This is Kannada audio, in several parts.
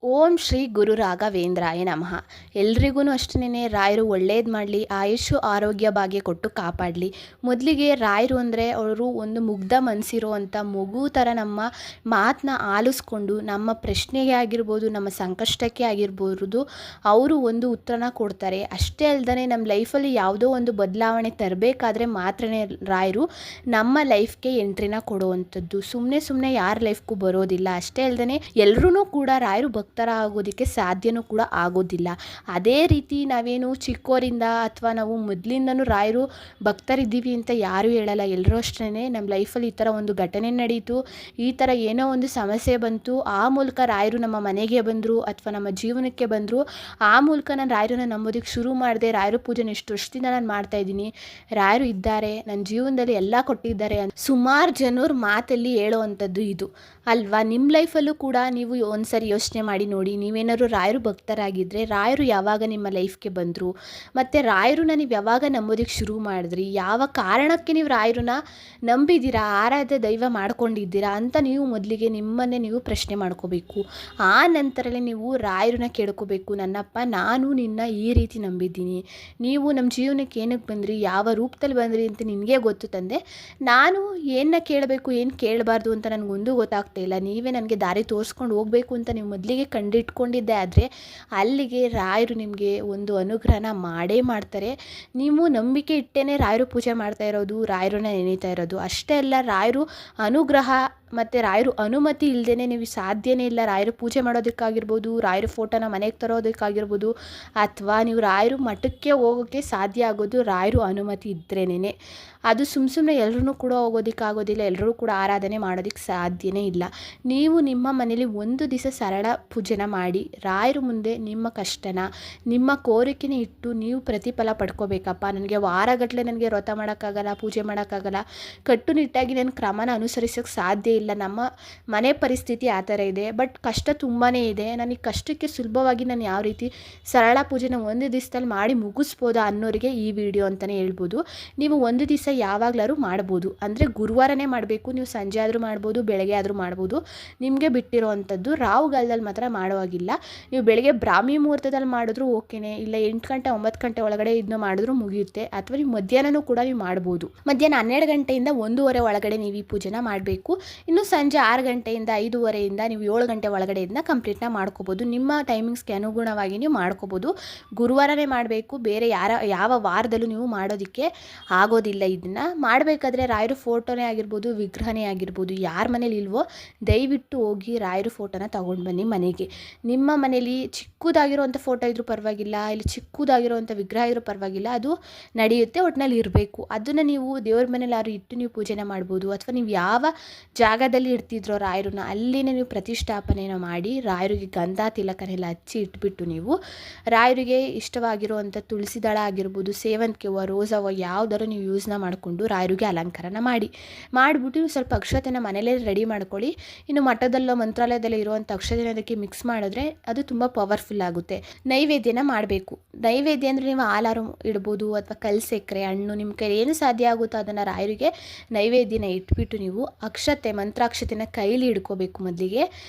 ಓಂ ಶ್ರೀ ಗುರು ರಾಘವೇಂದ್ರಾಯ ನಮಃ. ಎಲ್ರಿಗೂ ಅಷ್ಟೇ ರಾಯರು ಒಳ್ಳೇದು ಮಾಡಲಿ, ಆಯುಷು ಆರೋಗ್ಯ ಭಾಗ್ಯ ಕೊಟ್ಟು ಕಾಪಾಡಲಿ. ಮೊದಲಿಗೆ ರಾಯರು ಅಂದರೆ ಅವರು ಒಂದು ಮುಗ್ಧ ಮನಸ್ಸಿರೋ ಅಂಥ ಮಗು ಥರ ನಮ್ಮ ಮಾತನ್ನ ಆಲಿಸ್ಕೊಂಡು ನಮ್ಮ ಪ್ರಶ್ನೆಗೆ ಆಗಿರ್ಬೋದು, ನಮ್ಮ ಸಂಕಷ್ಟಕ್ಕೆ ಆಗಿರ್ಬೋದು ಅವರು ಒಂದು ಉತ್ತರನ ಕೊಡ್ತಾರೆ. ಅಷ್ಟೇ ಅಲ್ಲದೆ ನಮ್ಮ ಲೈಫಲ್ಲಿ ಯಾವುದೋ ಒಂದು ಬದಲಾವಣೆ ತರಬೇಕಾದ್ರೆ ಮಾತ್ರನೇ ರಾಯರು ನಮ್ಮ ಲೈಫ್ಗೆ ಎಂಟ್ರಿನ ಕೊಡುವಂಥದ್ದು. ಸುಮ್ಮನೆ ಯಾರ ಲೈಫ್ಗೂ ಬರೋದಿಲ್ಲ. ಅಷ್ಟೇ ಅಲ್ಲದೆ ಎಲ್ಲರೂ ಕೂಡ ರಾಯರು ಭಕ್ತರ ಆಗೋದಕ್ಕೆ ಸಾಧ್ಯನೂ ಕೂಡ ಆಗೋದಿಲ್ಲ. ಅದೇ ರೀತಿ ನಾವೇನು ಚಿಕ್ಕೋರಿಂದ ಅಥವಾ ನಾವು ಮೊದಲಿಂದನೂ ರಾಯರು ಭಕ್ತರಿದ್ದೀವಿ ಅಂತ ಯಾರೂ ಹೇಳಲ್ಲ. ಎಲ್ಲರೂ ಅಷ್ಟೇ ನಮ್ಮ ಲೈಫಲ್ಲಿ ಈ ಥರ ಒಂದು ಘಟನೆ ನಡೀತು, ಈ ಥರ ಏನೋ ಒಂದು ಸಮಸ್ಯೆ ಬಂತು, ಆ ಮೂಲಕ ರಾಯರು ನಮ್ಮ ಮನೆಗೆ ಬಂದರು ಅಥವಾ ನಮ್ಮ ಜೀವನಕ್ಕೆ ಬಂದರು. ಆ ಮೂಲಕ ನಾನು ರಾಯರನ್ನ ನಂಬೋದಕ್ಕೆ ಶುರು ಮಾಡಿದೆ. ರಾಯರು ಪೂಜೆನ ಇಷ್ಟು ವರ್ಷದಿಂದ ನಾನು ಮಾಡ್ತಾಯಿದ್ದೀನಿ, ರಾಯರು ಇದ್ದಾರೆ, ನನ್ನ ಜೀವನದಲ್ಲಿ ಎಲ್ಲ ಕೊಟ್ಟಿದ್ದಾರೆ ಅಂತ ಸುಮಾರು ಜನರು ಮಾತಲ್ಲಿ ಹೇಳೋ ಅಂಥದ್ದು ಇದು ಅಲ್ವಾ. ನಿಮ್ಮ ಲೈಫಲ್ಲೂ ಕೂಡ ನೀವು ಒಂದ್ಸರಿ ಯೋಚನೆ ಮಾಡಿ ನೋಡಿ. ನೀವೇನಾದ್ರು ರಾಯರು ಭಕ್ತರಾಗಿದ್ದರೆ ರಾಯರು ಯಾವಾಗ ನಿಮ್ಮ ಲೈಫ್ಗೆ ಬಂದರು, ಮತ್ತು ರಾಯರನ್ನ ನೀವು ಯಾವಾಗ ನಂಬೋದಕ್ಕೆ ಶುರು ಮಾಡಿದ್ರಿ, ಯಾವ ಕಾರಣಕ್ಕೆ ನೀವು ರಾಯರನ್ನ ನಂಬಿದ್ದೀರಾ, ಆರಾಧ್ಯ ದೈವ ಮಾಡ್ಕೊಂಡಿದ್ದೀರಾ ಅಂತ ನೀವು ಮೊದಲಿಗೆ ನಿಮ್ಮನ್ನೇ ನೀವು ಪ್ರಶ್ನೆ ಮಾಡ್ಕೋಬೇಕು. ಆ ನಂತರಲೇ ನೀವು ರಾಯರನ್ನ ಕೇಳ್ಕೋಬೇಕು, ನನ್ನಪ್ಪ ನಾನು ನಿನ್ನ ಈ ರೀತಿ ನಂಬಿದ್ದೀನಿ, ನೀವು ನಮ್ಮ ಜೀವನಕ್ಕೆ ಏನಕ್ಕೆ ಬಂದ್ರಿ, ಯಾವ ರೂಪದಲ್ಲಿ ಬಂದ್ರಿ ಅಂತ ನಿನಗೆ ಗೊತ್ತು ತಂದೆ. ನಾನು ಏನನ್ನ ಕೇಳಬೇಕು ಏನು ಕೇಳಬಾರ್ದು ಅಂತ ನನಗೊಂದು ಗೊತ್ತಾಗ್ತಾ ಇಲ್ಲ. ನೀವೇ ನನಗೆ ದಾರಿ ತೋರಿಸ್ಕೊಂಡು ಹೋಗಬೇಕು ಅಂತ ನೀವು ಮೊದಲಿಗೆ ಕಂಡಿಟ್ಕೊಂಡಿದ್ದೆ ಆದರೆ ಅಲ್ಲಿಗೆ ರಾಯರು ನಿಮಗೆ ಒಂದು ಅನುಗ್ರಹನ ಮಾಡೇ ಮಾಡ್ತಾರೆ. ನೀವು ನಂಬಿಕೆ ಇಟ್ಟೇ ರಾಯರು ಪೂಜೆ ಮಾಡ್ತಾ ಇರೋದು, ರಾಯರನ್ನ ನೆನೀತಾ ಇರೋದು. ಅಷ್ಟೇ ಅಲ್ಲ, ರಾಯರು ಅನುಗ್ರಹ ಮತ್ತು ರಾಯರು ಅನುಮತಿ ಇಲ್ಲದೇ ನೀವು ಸಾಧ್ಯನೇ ಇಲ್ಲ. ರಾಯರು ಪೂಜೆ ಮಾಡೋದಕ್ಕಾಗಿರ್ಬೋದು, ರಾಯರು ಫೋಟೋನ ಮನೆಗೆ ತರೋದಕ್ಕಾಗಿರ್ಬೋದು, ಅಥವಾ ನೀವು ರಾಯರು ಮಠಕ್ಕೆ ಹೋಗೋಕ್ಕೆ ಸಾಧ್ಯ ಆಗೋದು ರಾಯರು ಅನುಮತಿ ಇದ್ರೇನೆ. ಅದು ಸುಮ್ಮನೆ ಎಲ್ಲರೂ ಕೂಡ ಹೋಗೋದಕ್ಕಾಗೋದಿಲ್ಲ, ಎಲ್ಲರೂ ಕೂಡ ಆರಾಧನೆ ಮಾಡೋದಕ್ಕೆ ಸಾಧ್ಯನೇ ಇಲ್ಲ. ನೀವು ನಿಮ್ಮ ಮನೇಲಿ ಒಂದು ದಿವಸ ಸರಳ ಪೂಜೆನ ಮಾಡಿ ರಾಯರ ಮುಂದೆ ನಿಮ್ಮ ಕಷ್ಟನ, ನಿಮ್ಮ ಕೋರಿಕೆನ ಇಟ್ಟು ನೀವು ಪ್ರತಿಫಲ ಪಡ್ಕೋಬೇಕಪ್ಪ. ನನಗೆ ವಾರಗಟ್ಟಲೆ ನನಗೆ ವ್ರತ ಮಾಡೋಕ್ಕಾಗಲ್ಲ, ಪೂಜೆ ಮಾಡೋಕ್ಕಾಗಲ್ಲ, ಕಟ್ಟುನಿಟ್ಟಾಗಿ ನನ್ನ ಕ್ರಮನ ಅನುಸರಿಸೋಕ್ಕೆ ಸಾಧ್ಯ ಇಲ್ಲ, ನಮ್ಮ ಮನೆ ಪರಿಸ್ಥಿತಿ ಆ ಥರ ಇದೆ, ಬಟ್ ಕಷ್ಟ ತುಂಬಾ ಇದೆ, ನನಗೆ ಕಷ್ಟಕ್ಕೆ ಸುಲಭವಾಗಿ ನಾನು ಯಾವ ರೀತಿ ಸರಳ ಪೂಜೆನ ಒಂದು ದಿವಸದಲ್ಲಿ ಮಾಡಿ ಮುಗಿಸ್ಬೋದಾ ಅನ್ನೋರಿಗೆ ಈ ವಿಡಿಯೋ ಅಂತಲೇ ಹೇಳ್ಬೋದು. ನೀವು ಒಂದು ದಿವಸ ಯಾವಾಗಲಾದ್ರೂ ಮಾಡ್ಬೋದು, ಅಂದರೆ ಗುರುವಾರನೇ ಮಾಡಬೇಕು. ನೀವು ಸಂಜೆ ಆದರೂ ಮಾಡ್ಬೋದು, ಬೆಳಗ್ಗೆ ಆದರೂ ಮಾಡ್ಬೋದು, ನಿಮಗೆ ಬಿಟ್ಟಿರೋ ಅಂಥದ್ದು. ರಾಹುಗಾಲದಲ್ಲಿ ಮಾತ್ರ ಮಾಡುವಾಗಿಲ್ಲ. ನೀವು ಬೆಳಗ್ಗೆ ಬ್ರಾಹ್ಮಿ ಮುಹೂರ್ತದಲ್ಲಿ ಮಾಡಿದ್ರೂ ಓಕೆನೇ, ಇಲ್ಲ 8 ಗಂಟೆ 9 ಗಂಟೆ ಒಳಗಡೆ ಇದನ್ನ ಮಾಡಿದ್ರೂ ಮುಗಿಯುತ್ತೆ. ಅಥವಾ ನೀವು ಮಧ್ಯಾಹ್ನನೂ ಕೂಡ ನೀವು ಮಾಡ್ಬೋದು. ಮಧ್ಯಾಹ್ನ 12 ಗಂಟೆಯಿಂದ 1:30 ಒಳಗಡೆ ನೀವು ಈ ಪೂಜೆನ ಮಾಡಬೇಕು. ಇನ್ನು ಸಂಜೆ 6 ಗಂಟೆಯಿಂದ 5:30ಯಿಂದ ನೀವು 7 ಗಂಟೆ ಒಳಗಡೆ ಇದನ್ನ ಕಂಪ್ಲೀಟ್ನ ಮಾಡ್ಕೋಬೋದು. ನಿಮ್ಮ ಟೈಮಿಂಗ್ಸ್ಗೆ ಅನುಗುಣವಾಗಿ ನೀವು ಮಾಡ್ಕೋಬೋದು. ಗುರುವಾರನೇ ಮಾಡಬೇಕು, ಬೇರೆ ಯಾವ ವಾರದಲ್ಲೂ ನೀವು ಮಾಡೋದಕ್ಕೆ ಆಗೋದಿಲ್ಲ. ಇದನ್ನು ಮಾಡಬೇಕಾದ್ರೆ ರಾಯರು ಫೋಟೋನೇ ಆಗಿರ್ಬೋದು, ವಿಗ್ರಹನೇ ಆಗಿರ್ಬೋದು, ಯಾರ ಮನೇಲಿ ಇಲ್ವೋ ದಯವಿಟ್ಟು ಹೋಗಿ ರಾಯರು ಫೋಟೋನ ತೊಗೊಂಡು ಬನ್ನಿ ಮನೆಗೆ. ನಿಮ್ಮ ಮನೇಲಿ ಚಿಕ್ಕದಾಗಿರೋವಂಥ ಫೋಟೋ ಇದ್ರೂ ಪರವಾಗಿಲ್ಲ, ಇಲ್ಲಿ ಚಿಕ್ಕದಾಗಿರೋವಂಥ ವಿಗ್ರಹ ಇದ್ರೂ ಪರವಾಗಿಲ್ಲ, ಅದು ನಡೆಯುತ್ತೆ, ಒಟ್ಟಿನಲ್ಲಿ ಇರಬೇಕು. ಅದನ್ನು ನೀವು ದೇವ್ರ ಮನೇಲಿ ಯಾರು ಇಟ್ಟು ನೀವು ಪೂಜೆನ ಮಾಡ್ಬೋದು. ಅಥವಾ ನೀವು ಯಾವ ಜಾಗದಲ್ಲಿ ಇಡ್ತಿದ್ರೋ ರಾಯರನ್ನ ಅಲ್ಲಿನೇ ನೀವು ಪ್ರತಿಷ್ಠಾಪನೆಯನ್ನು ಮಾಡಿ ರಾಯರಿಗೆ ಗಂಧ ತಿಲಕನೆಲ್ಲ ಹಚ್ಚಿ ಇಟ್ಬಿಟ್ಟು ನೀವು ರಾಯರಿಗೆ ಇಷ್ಟವಾಗಿರುವಂಥ ತುಳಸಿ ದಳ ಆಗಿರ್ಬೋದು, ಸೇವಂತಿಗೆ ಹೂವು, ರೋಸಾ ಹೂವು ಯಾವುದಾದ್ರು ನೀವು ಯೂಸ್ನ ಮಾಡಿಕೊಂಡು ರಾಯರಿಗೆ ಅಲಂಕಾರನ ಮಾಡಿಬಿಟ್ಟು ನೀವು ಸ್ವಲ್ಪ ಅಕ್ಷತೆನ ಮನೇಲೇ ರೆಡಿ ಮಾಡ್ಕೊಳ್ಳಿ. ಇನ್ನು ಮಠದಲ್ಲೋ ಮಂತ್ರಾಲಯದಲ್ಲೋ ಇರುವಂಥ ಅಕ್ಷತೆನ ಅದಕ್ಕೆ ಮಿಕ್ಸ್ ಮಾಡಿದ್ರೆ ಅದು ತುಂಬ ಪವರ್ಫುಲ್ ಆಗುತ್ತೆ. ನೈವೇದ್ಯನ ಮಾಡಬೇಕು. ನೈವೇದ್ಯ ಅಂದರೆ ನೀವು ಹಾಲಾರು ಇಡ್ಬೋದು, ಅಥವಾ ಕಲ್ಸೆಕ್ರೆ, ಹಣ್ಣು, ನಿಮ್ಮ ಕೈ ಏನು ಸಾಧ್ಯ ಆಗುತ್ತೋ ಅದನ್ನು ರಾಯರಿಗೆ ನೈವೇದ್ಯನ ಇಟ್ಬಿಟ್ಟು ನೀವು ಮಂತ್ರಾಕ್ಷತೆನ ಕೈಲಿ ಇಟ್ಕೋಬೇಕು. ಮೊದಲಿಗೆ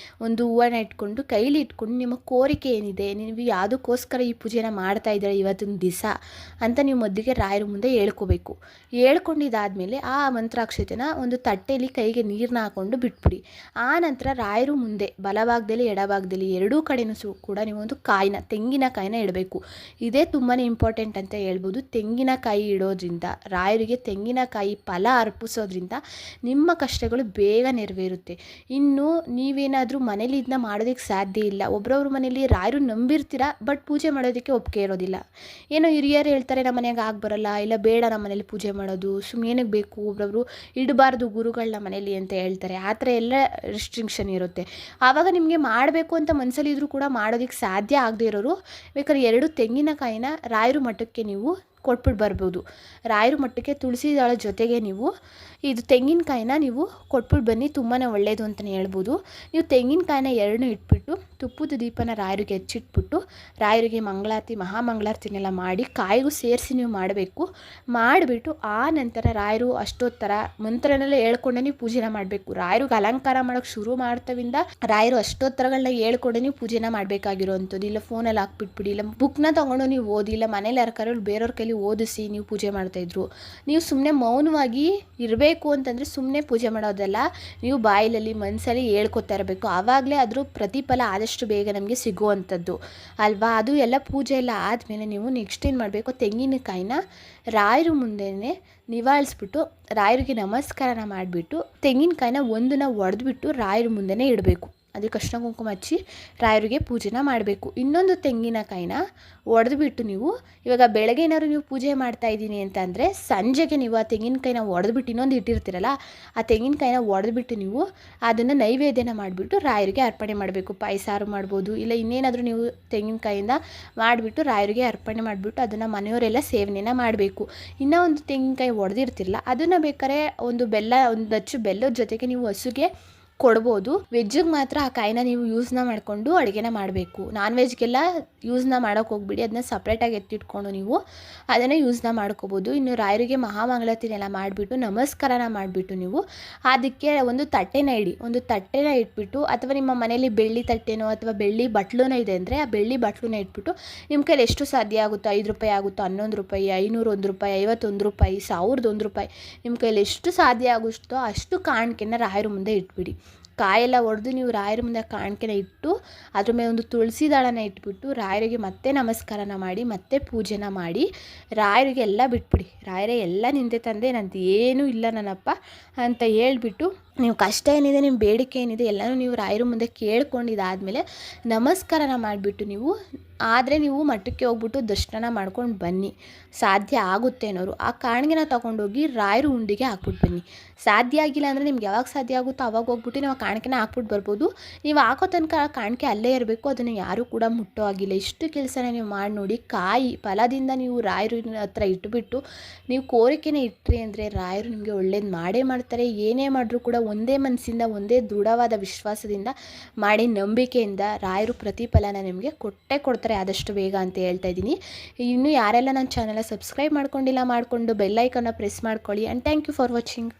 ಒಂದು ಹೂವನ್ನ ಇಟ್ಕೊಂಡು ಕೈಲಿ ಇಟ್ಕೊಂಡು ನಿಮ್ಮ ಕೋರಿಕೆ ಏನಿದೆ, ನೀವು ಯಾವುದಕ್ಕೋಸ್ಕರ ಈ ಪೂಜೆನ ಮಾಡ್ತಾ ಇದ್ದೀರಾ ಇವತ್ತಿನ ದಿವಸ ಅಂತ ನೀವು ಮೊದಲಿಗೆ ರಾಯರ ಮುಂದೆ ಹೇಳ್ಕೋಬೇಕು. ಹೇಳ್ಕೊಂಡಿದ್ದಾದಮೇಲೆ ಆ ಮಂತ್ರಾಕ್ಷತೆನ ಒಂದು ತಟ್ಟೆಯಲ್ಲಿ ಕೈಗೆ ನೀರನ್ನ ಹಾಕ್ಕೊಂಡು ಬಿಟ್ಬಿಡಿ. ಆ ನಂತರ ರಾಯರು ಮುಂದೆ ಬಲಭಾಗದಲ್ಲಿ ಎಡಭಾಗದಲ್ಲಿ ಎರಡೂ ಕಡೆಯೂ ಕೂಡ ನೀವು ಒಂದು ತೆಂಗಿನಕಾಯಿನ ಇಡಬೇಕು. ಇದೇ ತುಂಬಾ ಇಂಪಾರ್ಟೆಂಟ್ ಅಂತ ಹೇಳ್ಬೋದು. ತೆಂಗಿನಕಾಯಿ ಇಡೋದ್ರಿಂದ, ರಾಯರಿಗೆ ತೆಂಗಿನಕಾಯಿ ಫಲ ಅರ್ಪಿಸೋದ್ರಿಂದ ನಿಮ್ಮ ಕಷ್ಟಗಳು ಬೇಗ ನೆರವೇರುತ್ತೆ. ಇನ್ನು ನೀವೇನಾದರೂ ಮನೇಲಿ ಇದನ್ನ ಮಾಡೋದಕ್ಕೆ ಸಾಧ್ಯ ಇಲ್ಲ, ಒಬ್ಬರವ್ರ ಮನೇಲಿ ರಾಯರು ನಂಬಿರ್ತೀರ ಬಟ್ ಪೂಜೆ ಮಾಡೋದಕ್ಕೆ ಒಪ್ಪಿಗೆ ಇರೋದಿಲ್ಲ. ಏನೋ ಹಿರಿಯರು ಹೇಳ್ತಾರೆ ನಮ್ಮ ಮನೆಯಾಗ ಬರೋಲ್ಲ, ಇಲ್ಲ ಬೇಡ ನಮ್ಮ ಮನೇಲಿ ಪೂಜೆ ಮಾಡೋದು, ಏನಕ್ಕೆ ಬೇಕು, ಒಬ್ಬರವರು ಇಡಬಾರ್ದು ಗುರುಗಳನ್ನ ಮನೇಲಿ ಅಂತ ಹೇಳ್ತಾರೆ. ಆ ಥರ ಎಲ್ಲ ರೆಸ್ಟ್ರಿಕ್ಷನ್ ಇರುತ್ತೆ. ಆವಾಗ ನಿಮಗೆ ಮಾಡಬೇಕು ಅಂತ ಮನಸ್ಸಲ್ಲಿದ್ದರೂ ಕೂಡ ಮಾಡೋದಕ್ಕೆ ಸಾಧ್ಯ ಆಗದೆ ಇರೋರು ಬೇಕಾದ್ರೆ 2 ತೆಂಗಿನಕಾಯಿನ ರಾಯರು ಮಠಕ್ಕೆ ನೀವು ಕೊಟ್ಬಿಟ್ಟು ಬರ್ಬೋದು. ರಾಯರ ಮಠಕ್ಕೆ ತುಳಸಿ ದಳದ ಜೊತೆಗೆ ನೀವು ಇದು ತೆಂಗಿನಕಾಯಿನ ನೀವು ಕೊಟ್ಬಿಟ್ಟು ಬನ್ನಿ, ತುಂಬಾ ಒಳ್ಳೆಯದು ಅಂತಲೇ ಹೇಳ್ಬೋದು. ನೀವು ತೆಂಗಿನಕಾಯಿನ ಎರಡನ್ನೂ ಇಟ್ಬಿಟ್ಟು ತುಪ್ಪದ ದೀಪನ ರಾಯರಿಗೆ ಹಚ್ಚಿಟ್ಬಿಟ್ಟು ರಾಯರಿಗೆ ಮಂಗಳಾರತಿ ಮಹಾಮಂಗಳಾರತಿನೆಲ್ಲ ಮಾಡಿ ಕಾಯಿಗೂ ಸೇರಿಸಿ ನೀವು ಮಾಡಬೇಕು. ಮಾಡಿಬಿಟ್ಟು ಆ ನಂತರ ರಾಯರು ಅಷ್ಟೊತ್ತರ ಮಂತ್ರನೆಲ್ಲ ಹೇಳ್ಕೊಂಡೆ ನೀವು ಪೂಜೆನ ಮಾಡಬೇಕು. ರಾಯರಿಗೆ ಅಲಂಕಾರ ಮಾಡೋಕ್ಕೆ ಶುರು ಮಾಡ್ತವಿಂದ ರಾಯರು ಅಷ್ಟೊತ್ತರಗಳನ್ನ ಹೇಳ್ಕೊಂಡೆ ನೀವು ಪೂಜೆನ ಮಾಡಬೇಕಾಗಿರೋವಂಥದ್ದು. ಇಲ್ಲ ಫೋನಲ್ಲಿ ಹಾಕ್ಬಿಟ್ಬಿಡಿ, ಇಲ್ಲ ಬುಕ್ನ ತೊಗೊಂಡು ನೀವು ಓದಿ, ಇಲ್ಲ ಮನೇಲಿ ಯಾರು ಬೇರೆಯವ್ರ ಕೈಲಿ ಓದಿಸಿ ನೀವು ಪೂಜೆ ಮಾಡ್ತಾಯಿದ್ರು. ನೀವು ಸುಮ್ಮನೆ ಮೌನವಾಗಿ ಇರಬೇಕು ಅಂತಂದರೆ ಸುಮ್ಮನೆ ಪೂಜೆ ಮಾಡೋದಲ್ಲ, ನೀವು ಬಾಯಿಲಲ್ಲಿ ಮನಸ್ಸಲ್ಲಿ ಹೇಳ್ಕೊತಾ ಇರಬೇಕು. ಆವಾಗಲೇ ಅದ್ರ ಪ್ರತಿಫಲ ಆದಷ್ಟು ಬೇಗ ನಮಗೆ ಸಿಗುವಂಥದ್ದು ಅಲ್ವಾ. ಅದು ಎಲ್ಲ ಪೂಜೆ ಎಲ್ಲ ಆದಮೇಲೆ ನೀವು ನೆಕ್ಸ್ಟ್ ಏನು ಮಾಡಬೇಕು, ತೆಂಗಿನಕಾಯಿನ ರಾಯರ ಮುಂದೆನೇ ನಿವಾಳಿಸ್ಬಿಟ್ಟು ರಾಯರಿಗೆ ನಮಸ್ಕಾರನ ಮಾಡಿಬಿಟ್ಟು ತೆಂಗಿನಕಾಯಿನ ಒಂದನ್ನು ಒಡೆದ್ಬಿಟ್ಟು ರಾಯರ ಮುಂದೆನೇ ಇಡಬೇಕು. ಅದಕ್ಕೆ ಅರಿಶಿನ ಕುಂಕುಮ ಹಚ್ಚಿ ರಾಯರಿಗೆ ಪೂಜೆನ ಮಾಡಬೇಕು. ಇನ್ನೊಂದು ತೆಂಗಿನಕಾಯಿನ ಒಡೆದ್ಬಿಟ್ಟು ನೀವು ಇವಾಗ ಬೆಳಗ್ಗೆ ಏನಾದ್ರು ನೀವು ಪೂಜೆ ಮಾಡ್ತಾಯಿದ್ದೀನಿ ಅಂತಂದರೆ ಸಂಜೆಗೆ ನೀವು ಆ ತೆಂಗಿನಕಾಯಿನ ಒಡೆದ್ಬಿಟ್ಟು ಇನ್ನೊಂದು ಇಟ್ಟಿರ್ತೀರಲ್ಲ, ಆ ತೆಂಗಿನಕಾಯಿನ ಒಡೆದ್ಬಿಟ್ಟು ನೀವು ಅದನ್ನು ನೈವೇದ್ಯನ ಮಾಡಿಬಿಟ್ಟು ರಾಯರಿಗೆ ಅರ್ಪಣೆ ಮಾಡಬೇಕು. ಪಾಯಸಾರು ಮಾಡ್ಬೋದು, ಇಲ್ಲ ಇನ್ನೇನಾದರೂ ನೀವು ತೆಂಗಿನಕಾಯಿಂದ ಮಾಡಿಬಿಟ್ಟು ರಾಯರಿಗೆ ಅರ್ಪಣೆ ಮಾಡಿಬಿಟ್ಟು ಅದನ್ನು ಮನೆಯವರೆಲ್ಲ ಸೇವನೆನ ಮಾಡಬೇಕು. ಇನ್ನೂ ಒಂದು ತೆಂಗಿನಕಾಯಿ ಒಡೆದಿರ್ತಿರಲ್ಲ, ಅದನ್ನು ಬೇಕಾದ್ರೆ ಒಂದು ಅಚ್ಚು ಬೆಲ್ಲದ ಜೊತೆಗೆ ನೀವು ಹಸುಗೆ ಕೊಡ್ಬೋದು. ವೆಜ್ಜಿಗೆ ಮಾತ್ರ ಆ ಕಾಯಿನ ನೀವು ಯೂಸ್ನ ಮಾಡಿಕೊಂಡು ಅಡುಗೆನ ಮಾಡಬೇಕು. ನಾನ್ ವೆಜ್ಗೆಲ್ಲ ಯೂಸ್ನ ಮಾಡೋಕ್ಕೆ ಹೋಗ್ಬಿಡಿ, ಅದನ್ನ ಸಪ್ರೇಟಾಗಿ ಎತ್ತಿಟ್ಕೊಂಡು ನೀವು ಅದನ್ನು ಯೂಸ್ನ ಮಾಡ್ಕೋಬೋದು. ಇನ್ನು ರಾಯರಿಗೆ ಮಹಾಮಂಗಳಾರತಿನೆಲ್ಲ ಮಾಡಿಬಿಟ್ಟು ನಮಸ್ಕಾರನ ಮಾಡಿಬಿಟ್ಟು ನೀವು ಅದಕ್ಕೆ ಒಂದು ತಟ್ಟೆನ ಇಟ್ಬಿಟ್ಟು, ಅಥವಾ ನಿಮ್ಮ ಮನೇಲಿ ಬೆಳ್ಳಿ ತಟ್ಟೆನೋ ಅಥವಾ ಬೆಳ್ಳಿ ಬಟ್ಲುನೋ ಇದೆ ಅಂದರೆ ಆ ಬೆಳ್ಳಿ ಬಟ್ಲುನ ಇಟ್ಬಿಟ್ಟು ನಿಮ್ಮ ಕೈಲಿ ಎಷ್ಟು ಸಾಧ್ಯ ಆಗುತ್ತೋ, 5 ರೂಪಾಯಿ ಆಗುತ್ತೋ, 11 ರೂಪಾಯಿ, 500 1 ರೂಪಾಯಿ, 51 ರೂಪಾಯಿ, 1000 1 ರೂಪಾಯಿ, ನಿಮ್ಮ ಕೈಲಿ ಎಷ್ಟು ಸಾಧ್ಯ ಆಗುತ್ತೋ ಅಷ್ಟು ಕಾಣಿಕೆನ ರಾಯರ ಮುಂದೆ ಇಟ್ಬಿಡಿ. ಕಾಯೆಲ್ಲ ಒಡೆದು ನೀವು ರಾಯರ ಮುಂದೆ ಕಾಣಿಕೆನ ಇಟ್ಟು ಅದ್ರ ಮೇಲೆ ಒಂದು ತುಳಸಿ ದಳನ ಇಟ್ಬಿಟ್ಟು ರಾಯರಿಗೆ ಮತ್ತೆ ನಮಸ್ಕಾರನ ಮಾಡಿ ಮತ್ತೆ ಪೂಜೆನ ಮಾಡಿ ರಾಯರಿಗೆ ಎಲ್ಲ ಬಿಟ್ಬಿಡಿ. ರಾಯರೇ ಎಲ್ಲ ನಿಂದೆ ತಂದೆ, ನಂದು ಏನೂ ಇಲ್ಲ ನನ್ನಪ್ಪ ಅಂತ ಹೇಳ್ಬಿಟ್ಟು ನೀವು ಕಷ್ಟ ಏನಿದೆ, ನಿಮ್ಮ ಬೇಡಿಕೆ ಏನಿದೆ ಎಲ್ಲನೂ ನೀವು ರಾಯರ ಮುಂದೆ ಕೇಳ್ಕೊಂಡಿದ್ದಾದಮೇಲೆ ನಮಸ್ಕಾರನ ಮಾಡಿಬಿಟ್ಟು ನೀವು ಮಠಕ್ಕೆ ಹೋಗ್ಬಿಟ್ಟು ದರ್ಶನ ಮಾಡ್ಕೊಂಡು ಬನ್ನಿ. ಸಾಧ್ಯ ಆಗುತ್ತೆ ಅನ್ನೋರು ಆ ಕಾಣಿಗೆನ ತೊಗೊಂಡೋಗಿ ರಾಯರ ಉಂಡಿಗೆ ಹಾಕ್ಬಿಟ್ಟು ಬನ್ನಿ. ಸಾಧ್ಯ ಆಗಿಲ್ಲ ಅಂದರೆ ನಿಮ್ಗೆ ಯಾವಾಗ ಸಾಧ್ಯ ಆಗುತ್ತೋ ಅವಾಗ ಹೋಗ್ಬಿಟ್ಟು ನೀವು ಆ ಕಾಣಿಕೆನ ಹಾಕ್ಬಿಟ್ಟು ಬರ್ಬೋದು. ನೀವು ಹಾಕೋ ತನಕ ಆ ಕಾಣಿಕೆ ಅಲ್ಲೇ ಇರಬೇಕು, ಅದನ್ನು ಯಾರೂ ಕೂಡ ಮುಟ್ಟೋ ಆಗಿಲ್ಲ. ಇಷ್ಟು ಕೆಲಸನ ನೀವು ಮಾಡಿ ನೋಡಿ. ಕಾಯಿ ಫಲದಿಂದ ನೀವು ರಾಯರ ಹತ್ರ ಇಟ್ಬಿಟ್ಟು ನೀವು ಕೋರಿಕೆನ ಇಟ್ಟರೆ ಅಂದರೆ ರಾಯರು ನಿಮಗೆ ಒಳ್ಳೇದು ಮಾಡೇ ಮಾಡ್ತಾರೆ. ಏನೇ ಮಾಡಿದ್ರು ಕೂಡ ಒಂದೇ ಮನಸ್ಸಿಂದ, ಒಂದೇ ದೃಢವಾದ ವಿಶ್ವಾಸದಿಂದ ಮಾಡಿ ನಂಬಿಕೆಯಿಂದ ರಾಯರು ಪ್ರತಿಫಲನ ನಿಮಗೆ ಕೊಟ್ಟೇ ಕೊಡ್ತಾರೆ ಆದಷ್ಟು ಬೇಗ ಅಂತ ಹೇಳ್ತಾ ಇದ್ದೀನಿ. ಇನ್ನು ಯಾರೆಲ್ಲ ನನ್ನ ಚಾನಲ್ನ ಸಬ್ಸ್ಕ್ರೈಬ್ ಮಾಡ್ಕೊಂಡಿಲ್ಲ ಮಾಡಿಕೊಂಡು ಬೆಲ್ ಐಕಾನ್ನ ಪ್ರೆಸ್ ಮಾಡ್ಕೊಳ್ಳಿ. And thank you for watching.